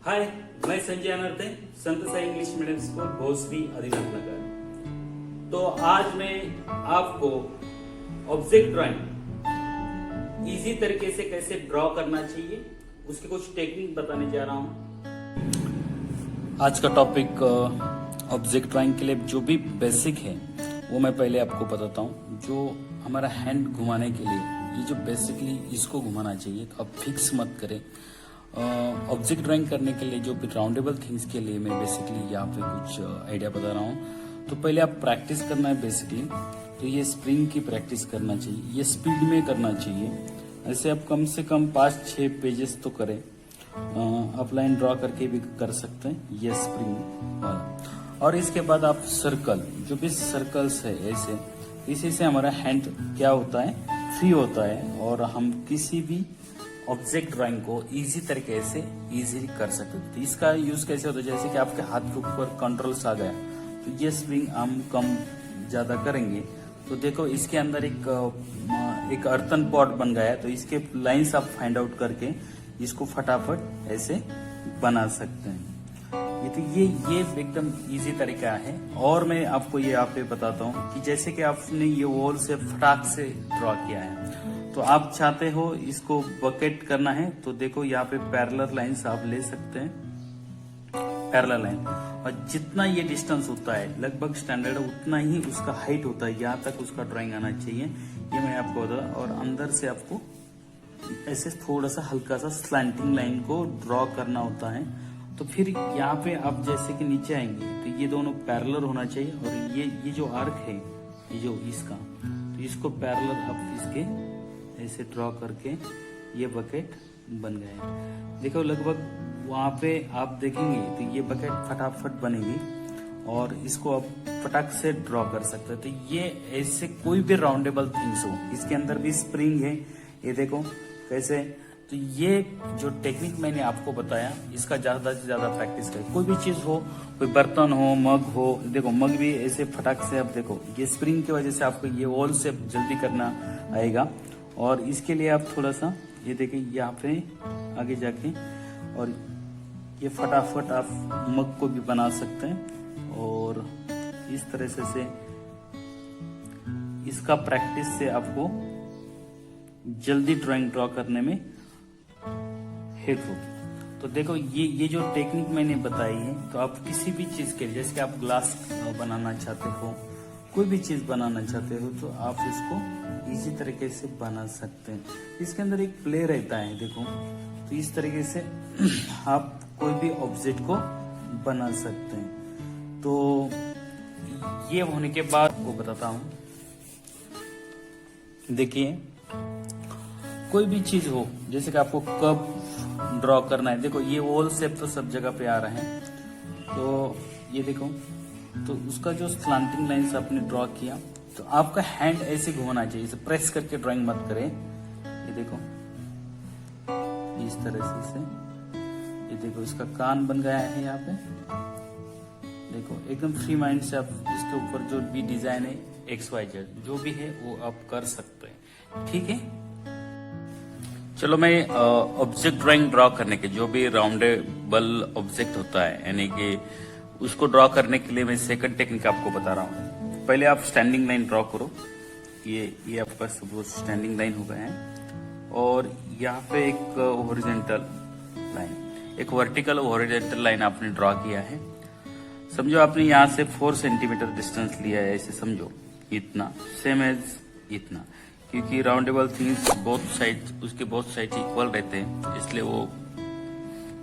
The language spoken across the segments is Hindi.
हाय, मैं संजय अनर्थे, संत साई इंग्लिश मीडियम स्कूल भोसरी आदिनाथ नगर। तो आज मैं आपको ऑब्जेक्ट ड्राइंग इजी तरीके से कैसे ड्रॉ करना चाहिए उसकी कुछ टेक्निक बताने जा रहा हूँ। आज का टॉपिक ऑब्जेक्ट ड्राइंग के लिए जो भी बेसिक है वो मैं पहले आपको बताता हूँ। जो हमारा हैंड घुमाने के लिए ये जो बेसिकली इसको घुमाना चाहिए, तो आप फिक्स मत करें। ऑब्जेक्ट ड्राइंग करने के लिए जो भी राउंडेबल थिंग्स के लिए मैं बेसिकली यहाँ पे कुछ आइडिया बता रहा हूँ। तो पहले आप प्रैक्टिस करना है बेसिकली, तो ये स्प्रिंग की प्रैक्टिस करना चाहिए, ये स्पीड में करना चाहिए। ऐसे आप कम से कम 5-6 पेजेस तो करें। आप लाइन ड्रॉ करके भी कर सकते हैं ये स्प्रिंग वाला। और इसके बाद आप सर्कल, जो भी सर्कल्स है ऐसे, इसी से हमारा हैंड क्या होता है, फ्री होता है और हम किसी भी ऑब्जेक्ट ड्राइंग को इजी तरीके से इजीली कर सकते हैं। तो इसका यूज कैसे होता है, जैसे कि आपके हाथ के ऊपर कंट्रोल्स आ गया, तो ये स्विंग हम कम ज्यादा करेंगे। तो देखो इसके अंदर एक अर्थन पॉट बन गया है, तो इसके लाइंस आप फाइंड आउट करके इसको फटाफट ऐसे बना सकते हैं। ये एकदम इजी तरीका है। और मैं आपको ये यहाँ पे बताता हूँ कि जैसे कि आपने ये वॉल से फटाक से ड्रॉ किया है, तो आप चाहते हो इसको बकेट करना है, तो देखो यहाँ पे पैरेलल लाइंस आप ले सकते हैं, पैरेलल लाइन। और जितना ये डिस्टेंस होता है लगभग स्टैंडर्ड उतना ही उसका हाइट होता है, यहाँ तक उसका ड्राइंग आना चाहिए। ये मैं आपको बता, और अंदर से आपको ऐसे थोड़ा सा हल्का सा स्लैंटिंग लाइन को ड्रॉ करना होता है। तो फिर यहाँ पे आप जैसे कि नीचे आएंगे तो ये दोनों पैरेलल होना चाहिए, और ये जो आर्क है, ये जो इसका, तो इसको पैरेलल आप इसके ऐसे ड्रॉ करके ये बकेट बन गए। देखो लगभग वहां पे आप देखेंगे तो ये बकेट फटाफट बनेगी, और इसको आप फटाक से ड्रॉ कर सकते हैं। तो ये ऐसे कोई भी राउंडेबल थिंग्स हो, इसके अंदर भी स्प्रिंग है, ये देखो कैसे। तो ये जो टेक्निक मैंने आपको बताया, इसका ज्यादा से ज्यादा प्रैक्टिस करें। कोई भी चीज हो, कोई बर्तन हो, मग हो, देखो मग भी ऐसे फटाक से, आप देखो ये स्प्रिंग की वजह से आपको ये वॉल से जल्दी करना आएगा। और इसके लिए आप थोड़ा सा ये देखिए यहाँ पे आगे जाके, और ये फटाफट आप मग को भी बना सकते हैं। और इस तरह से इसका प्रैक्टिस से आपको जल्दी ड्राइंग ड्रॉ करने में हेल्प होगी। तो देखो ये जो टेक्निक मैंने बताई है, तो आप किसी भी चीज के लिए, जैसे कि आप ग्लास बनाना चाहते हो, कोई भी चीज बनाना चाहते हो, तो आप इसको इसी तरीके से बना सकते हैं। इसके अंदर एक प्ले रहता है, देखो, तो इस तरीके से आप कोई भी ऑब्जेक्ट को बना सकते हैं। तो ये होने के बाद वो बताता हूं, देखिए कोई भी चीज हो, जैसे कि आपको कप ड्रॉ करना है, देखो ये वॉल शेप तो सब जगह पे आ रहा है, तो ये देखो, तो उसका जो स्लांटिंग लाइंस आपने ड्रॉ किया, तो आपका हैंड ऐसे घुमाना चाहिए, इसे प्रेस करके ड्राइंग मत करें। ये देखो इस तरह से, ये देखो इसका कान बन गया है यहाँ पे, देखो एकदम फ्री माइंड से आप इसके ऊपर जो भी डिजाइन है XYZ जो भी है वो आप कर सकते हैं, ठीक है। चलो मैं ऑब्जेक्ट ड्राइंग ड्रॉ करने के, जो भी राउंडेबल ऑब्जेक्ट होता है, यानी कि उसको ड्रॉ करने के लिए मैं सेकंड टेक्निक आपको बता रहा हूँ। पहले आप स्टैंडिंग लाइन ड्रॉ करो, ये आपका सपोज स्टैंडिंग लाइन हो गया है, और यहाँ पे एक हॉरिजॉन्टल लाइन, एक वर्टिकल हॉरिजॉन्टल लाइन आपने ड्रॉ किया है। समझो आपने यहाँ से 4 सेंटीमीटर डिस्टेंस लिया है, ऐसे समझो, इतना सेम एज इतना, क्योंकि राउंडेबल थिंग्स उसके बोथ साइड इक्वल रहते हैं, इसलिए वो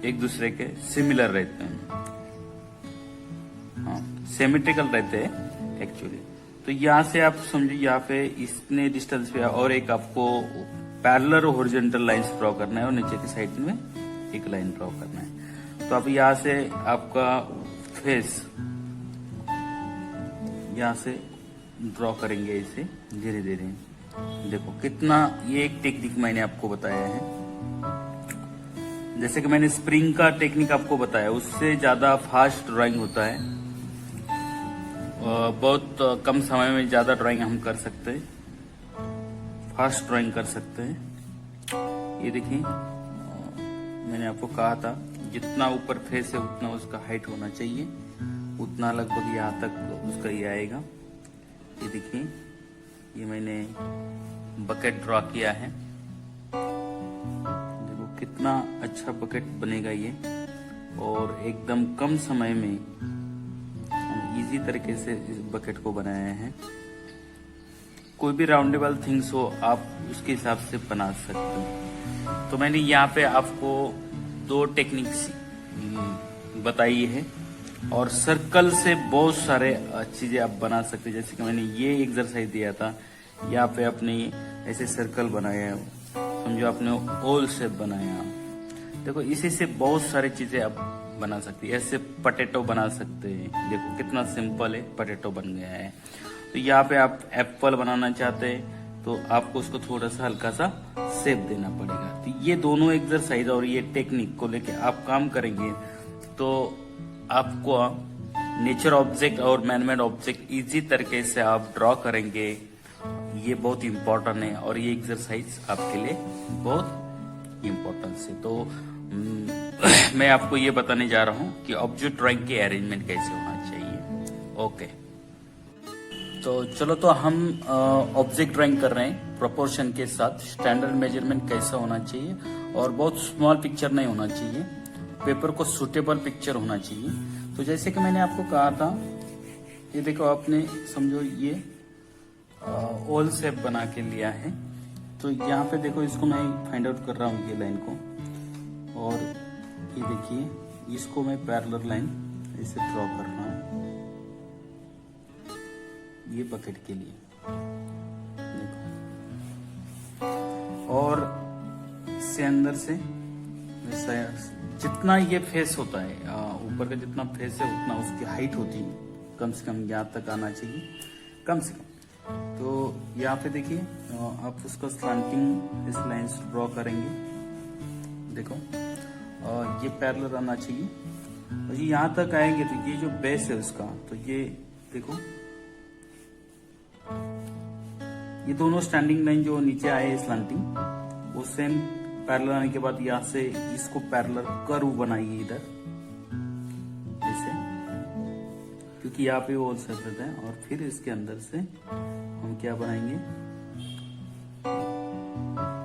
एक दूसरे के सिमिलर रहते हैं, हाँ सिमेट्रिकल रहते हैं एक्चुअली। तो यहाँ से आप समझो यहाँ पे इतने डिस्टेंस पे, और एक आपको पैरेलल हॉरिजॉन्टल लाइंस ड्रॉ करना है, और नीचे की साइड में एक लाइन ड्रॉ करना है। तो आप यहाँ से आपका फेस यहाँ से ड्रॉ करेंगे इसे धीरे धीरे। देखो कितना, ये एक टेक्निक मैंने आपको बताया है। जैसे कि मैंने स्प्रिंग का टेक्निक आपको बताया, उससे ज्यादा फास्ट ड्राइंग होता है, बहुत कम समय में ज्यादा ड्राइंग हम कर सकते हैं, फास्ट ड्राइंग कर सकते हैं। ये देखिए मैंने आपको कहा था जितना ऊपर फेस है उतना उसका हाइट होना चाहिए, उतना लगभग यहाँ तक उसका ये आएगा। ये देखिए, ये मैंने बकेट ड्रॉ किया है। देखो कितना अच्छा बकेट बनेगा ये, और एकदम कम समय में हम इजी तरीके से इस बकेट को बनाए हैं। कोई भी राउंडेबल थिंग्स हो आप उसके हिसाब से बना सकते हो। तो मैंने यहाँ पे आपको 2 टेक्निक्स बताई है, और सर्कल से बहुत सारे चीजें आप बना सकते हैं। जैसे कि मैंने ये एक्सरसाइज दिया था, यहाँ पे अपने ऐसे सर्कल बनाया, समझो आपने ओल शेप बनाया। देखो इसी से बहुत सारी चीजें आप बना सकते हैं। ऐसे पटेटो बना सकते हैं, देखो कितना सिंपल है, पटेटो बन गया है। तो यहाँ पे आप एप्पल बनाना चाहते हैं तो आपको उसको थोड़ा सा हल्का सा शेप देना पड़ेगा। तो ये दोनों एक्सरसाइज और ये टेक्निक को लेके आप काम करेंगे तो आपको नेचर ऑब्जेक्ट और मैनमेड ऑब्जेक्ट इजी तरीके से आप ड्रॉ करेंगे। ये बहुत इम्पोर्टेंट है, और ये एक्सरसाइज आपके लिए बहुत इम्पोर्टेंट है। तो मैं आपको ये बताने जा रहा हूँ कि ऑब्जेक्ट ड्राइंग की अरेंजमेंट कैसे होना चाहिए। ओके, तो चलो, तो हम ऑब्जेक्ट ड्राइंग कर रहे हैं प्रोपोर्शन के साथ। स्टैंडर्ड मेजरमेंट कैसा होना चाहिए, और बहुत स्मॉल पिक्चर नहीं होना चाहिए, पेपर को सूटेबल पिक्चर होना चाहिए। तो जैसे कि मैंने आपको कहा था, ये देखो आपने समझो ये ओल शेप बना के लिया है। तो यहाँ पे देखो, इसको मैं फाइंड आउट कर रहा हूँ ये लाइन को, और ये देखिए इसको मैं पैरेलल लाइन ऐसे ड्रॉ कर रहा हूँ ये बकेट के लिए, देखो। और इससे अंदर से जितना ये फेस होता है, ऊपर का जितना फेस है उतना उसकी हाइट होती है, कम से कम यहाँ तक आना चाहिए, कम से कम। तो यहाँ पे देखिए आप उसका स्लैंटिंग इस लाइन से ड्रॉ करेंगे, देखो ये पैरेलल आना चाहिए, और ये यहाँ तक आएंगे तो ये जो बेस है उसका, तो ये देखो ये दोनों स्टैंडिंग लाइन जो नीचे आए स्लैंटिंग, वो सेम पैरेलल आने के बाद यहाँ से इसको पैरेलल कर्व बनाइए इधर ऐसे, क्योंकि यहाँ पे वो शेप रहता है। और फिर इसके अंदर से हम क्या बनाएंगे,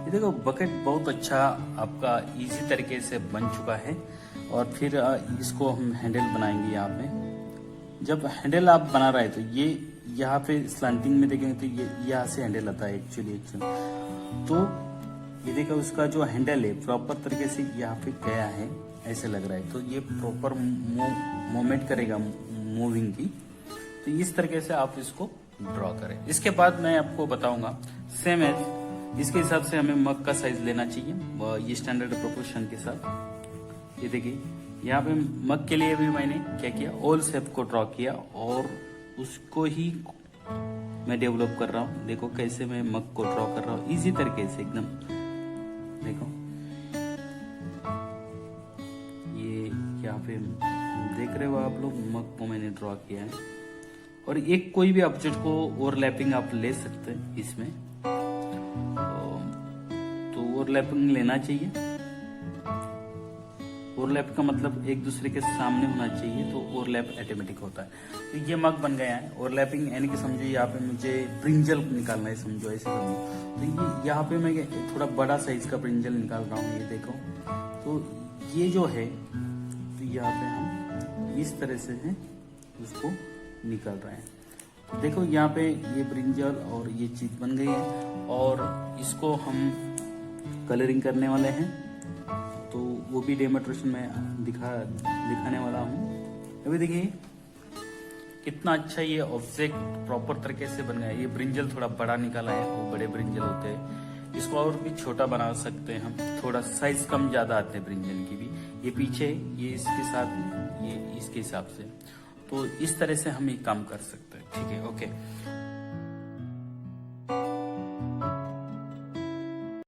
ये देखो बकेट बहुत अच्छा आपका इजी तरीके से बन चुका है। और फिर इसको हम हैंडल बनाएंगे। यहाँ पे जब हैंडल आप बना रहे हैं तो ये यहाँ पे स्लैंटिंग में देखेंगे तो ये यहाँ से हैंडल आता है एक्चुअली। तो ये देखो उसका जो हैंडल है प्रॉपर तरीके से यहाँ पे गया है, ऐसे लग रहा है। तो ये प्रॉपर मूवमेंट करेगा मूविंग की। तो इस तरीके से आप इसको ड्रॉ करें। इसके बाद मैं आपको बताऊंगा सेम एज इसके हिसाब से हमें मग का साइज लेना चाहिए, ये स्टैंडर्ड प्रोपोर्शन के साथ। ये देखिए यहाँ पे मग के लिए भी मैंने क्या किया, ओल शेप को ड्रॉ किया और उसको ही मैं डेवलप कर रहा हूँ। देखो कैसे मैं मग को ड्रॉ कर रहा हूँ इजी तरीके से एकदम। देखो ये यहाँ पे देख रहे हो आप लोग, मग को मैंने ड्रॉ किया है। और एक कोई भी ऑब्जेक्ट को ओवरलैपिंग आप ले सकते हैं इसमें, तो ओवरलैपिंग लेना चाहिए। ओवरलैप का मतलब एक दूसरे के सामने होना चाहिए, तो ओवरलैप ऑटोमेटिक होता है। तो ये मग बन गया है। ओवरलैपिंग यानी कि समझो यहाँ पे मुझे ब्रिंजल निकालना है, समझो ऐसे समझो। तो ये यहाँ पे मैं थोड़ा बड़ा साइज का ब्रिंजल निकाल रहा हूँ, ये देखो। तो ये जो है, तो यहाँ पे हम इस तरह से है उसको निकाल रहे हैं। तो देखो यहाँ पे ये ब्रिंजल और ये चीज बन गई है, और इसको हम कलरिंग करने वाले हैं। तो वो भी डेमोन्स्ट्रेशन में दिखाने वाला हूँ। अभी देखिए कितना अच्छा ये ऑब्जेक्ट प्रॉपर तरीके से बन गया है। ये ब्रिंजल थोड़ा बड़ा निकाला है, वो बड़े ब्रिंजल होते हैं। इसको और भी छोटा बना सकते हैं हम, थोड़ा साइज कम ज्यादा आते हैं ब्रिंजल की भी। ये पीछे ये इसके साथ ये इसके हिसाब से, तो इस तरह से हम ये काम कर सकते हैं। ठीक है, ओके।